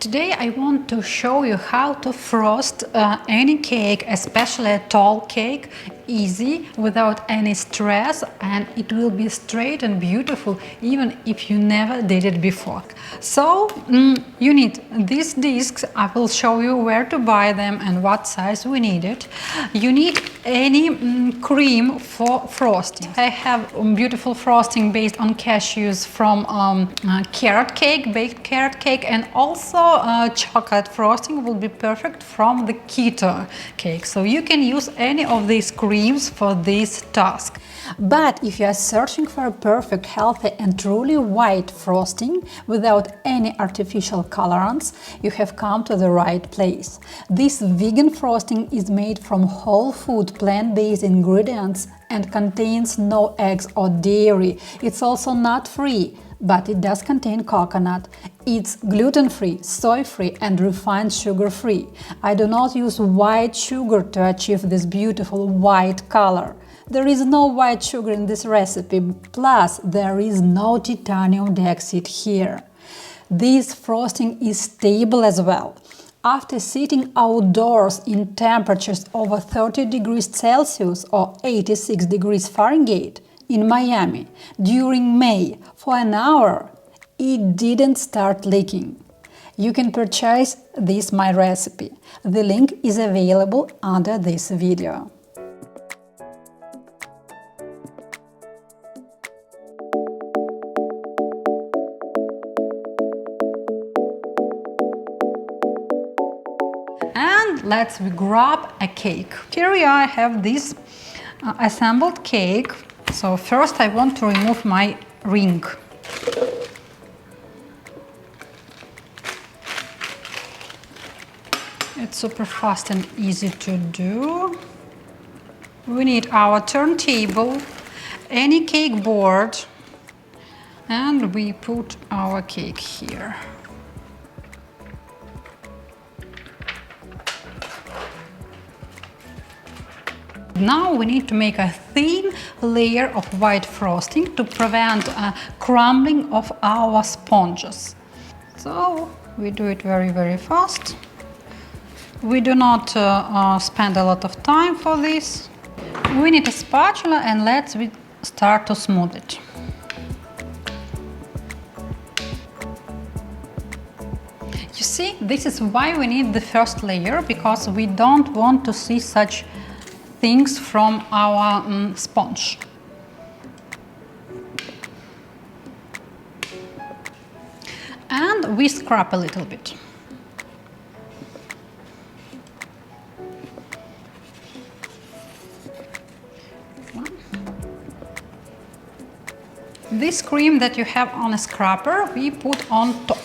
Today I want to show you how to frost any cake, especially a tall cake, easy, without any stress, and it will be straight and beautiful even if you never did it before. So you need these discs. I will show you where to buy them and what size we need it. You need any cream for frosting. I have beautiful frosting based on cashews from carrot cake, baked carrot cake, and also chocolate frosting will be perfect from the keto cake. So you can use any of these creams for this task. But if you are searching for a perfect, healthy and truly white frosting without any artificial colorants, you have come to the right place. This vegan frosting is made from whole food plant-based ingredients and contains no eggs or dairy. It's also nut-free, but it does contain coconut. It's gluten-free, soy-free and refined sugar-free. I do not use white sugar to achieve this beautiful white color. There is no white sugar in this recipe, plus there is no titanium dioxide here. This frosting is stable as well. After sitting outdoors in temperatures over 30 degrees Celsius or 86 degrees Fahrenheit in Miami during May for an hour, it didn't start leaking. You can purchase this my recipe. The link is available under this video. And let's grab a cake. Here I have this assembled cake. So first I want to remove my ring. It's super fast and easy to do. We need our turntable, any cake board, and we put our cake here. Now we need to make a thin layer of white frosting to prevent crumbling of our sponges. So we do it very fast. We do not spend a lot of time for this. We need a spatula and let's start to smooth it. You see, this is why we need the first layer, because we don't want to see such things from our sponge. And we scrub a little bit. This cream that you have on a scrubber, we put on top.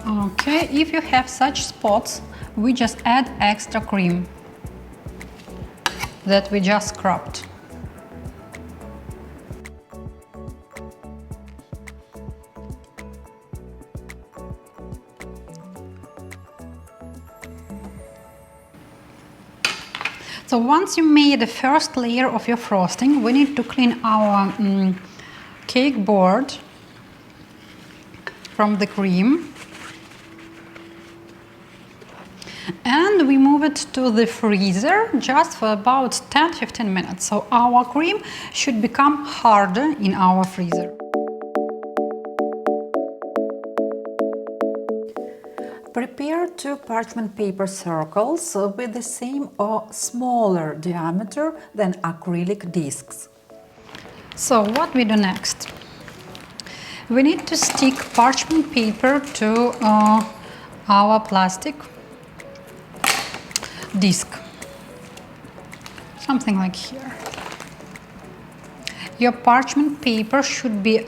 Okay, if you have such spots, we just add extra cream that we just scrubbed. So once you made the first layer of your frosting, we need to clean our cake board from the cream. And we move it to the freezer just for about 10-15 minutes. So our cream should become harder in our freezer. Prepare 2 parchment paper circles with the same or smaller diameter than acrylic discs. So what we do next? We need to stick parchment paper to our plastic disc, something like here. Your parchment paper should be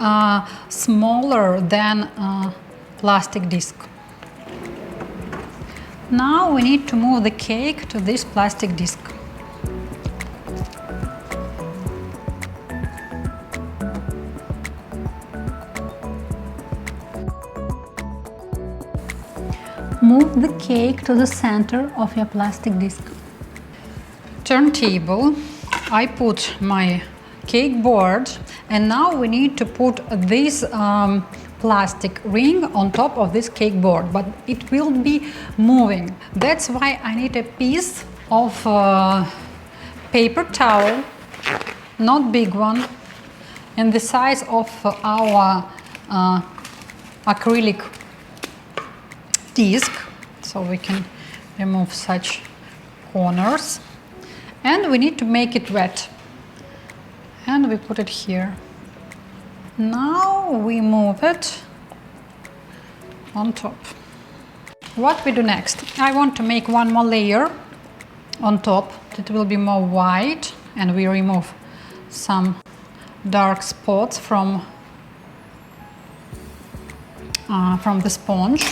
smaller than plastic disc. Now we need to move the cake to this plastic disc. Move the cake to the center of your plastic disc. Turntable. I put my cake board, and now we need to put this plastic ring on top of this cake board, but it will be moving. That's why I need a piece of paper towel, not big one, and the size of our acrylic disc, so we can remove such corners, and we need to make it wet, and we put it here. Now we move it on top. What we do next? I want to make one more layer on top. It will be more white, and we remove some dark spots from the sponge.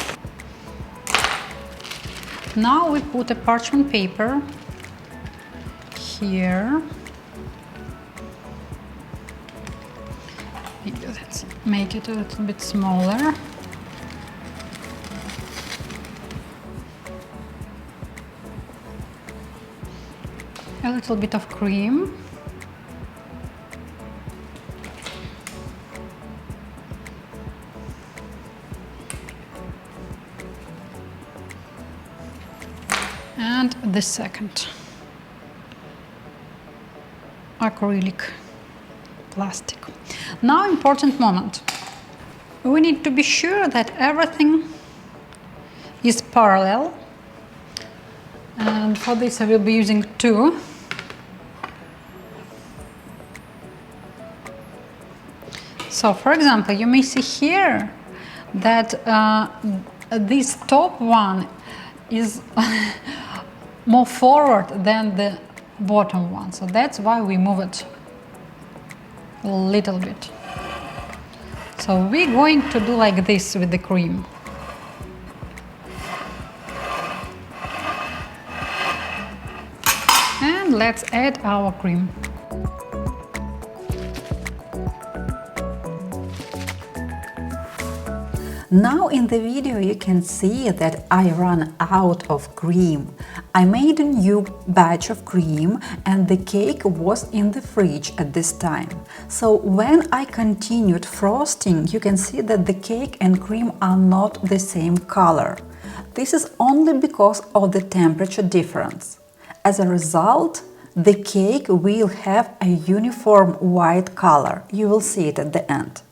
Now we put a parchment paper here. Let's make it a little bit smaller. A little bit of cream. And the second acrylic plastic. Now, important moment. We need to be sure that everything is parallel, and for this I will be using two. So, for example, you may see here that this top one is more forward than the bottom one, so that's why we move it a little bit. So we're going to do like this with the cream. And let's add our cream. Now in the video you can see that I ran out of cream. I made a new batch of cream and the cake was in the fridge at this time. So when I continued frosting, you can see that the cake and cream are not the same color. This is only because of the temperature difference. As a result, the cake will have a uniform white color. You will see it at the end.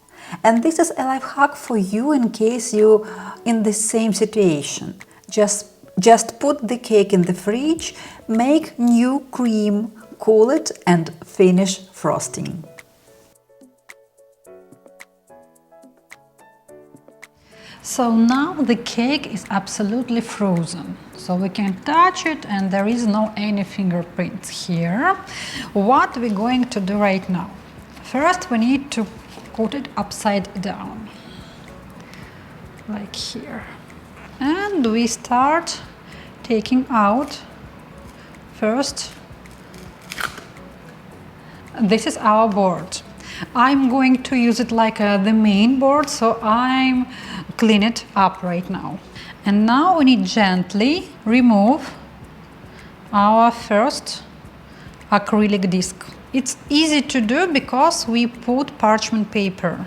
And this is a life hack for you in case you're in the same situation. Just put the cake in the fridge, make new cream, cool it and finish frosting. So now the cake is absolutely frozen. So we can touch it and there is no any fingerprints here. What we're going to do right now? First we need to put it upside down, like here. And we start taking out first. This is our board. I'm going to use it like the main board, so I'm clean it up right now. And now we need gently remove our first acrylic disc. It's easy to do because we put parchment paper.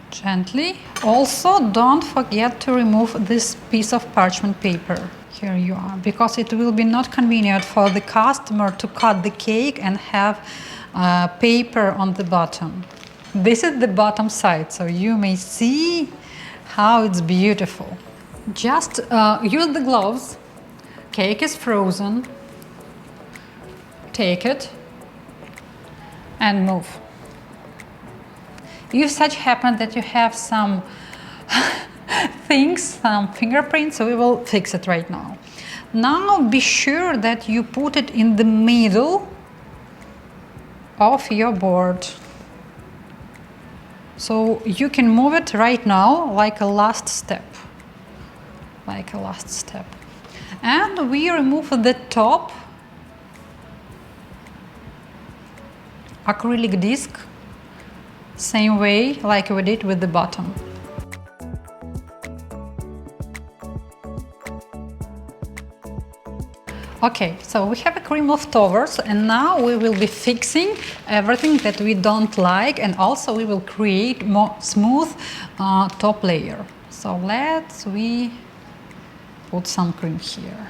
Gently. Also, don't forget to remove this piece of parchment paper. Here you are, because it will be not convenient for the customer to cut the cake and have paper on the bottom. This is the bottom side, so you may see how it's beautiful. Just use the gloves. Cake is frozen. Take it and move. If such happens that you have some things, some fingerprints, so we will fix it right now. Now be sure that you put it in the middle of your board. So you can move it right now like a last step. like a last step. And we remove the top acrylic disc, same way like we did with the bottom. Okay, so we have a cream leftovers, and now we will be fixing everything that we don't like, and also we will create more smooth top layer. So we put some cream here.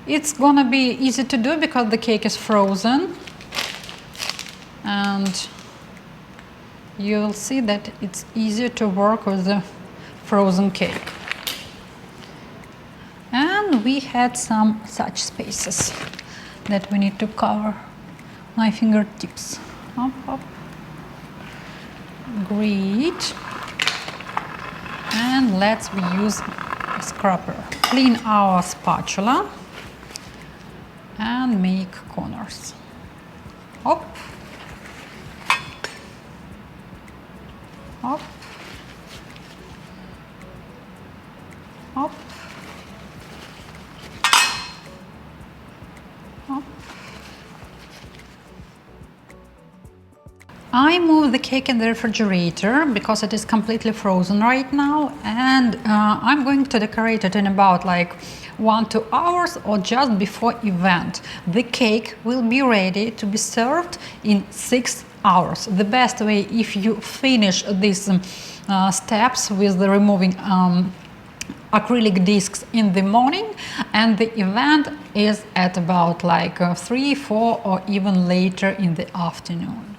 It's gonna be easy to do because the cake is frozen, and you will see that it's easier to work with the frozen cake. And we had some such spaces that we need to cover my fingertips. Up, up. Great. And let's use a scrubber. Clean our spatula and make corners. Up. Up. Up. I moved the cake in the refrigerator because it is completely frozen right now, and I'm going to decorate it in about like 1-2 hours or just before event. The cake will be ready to be served in 6 hours. The best way, if you finish these steps with the removing acrylic discs in the morning, and the event is at about like 3, 4 or even later in the afternoon.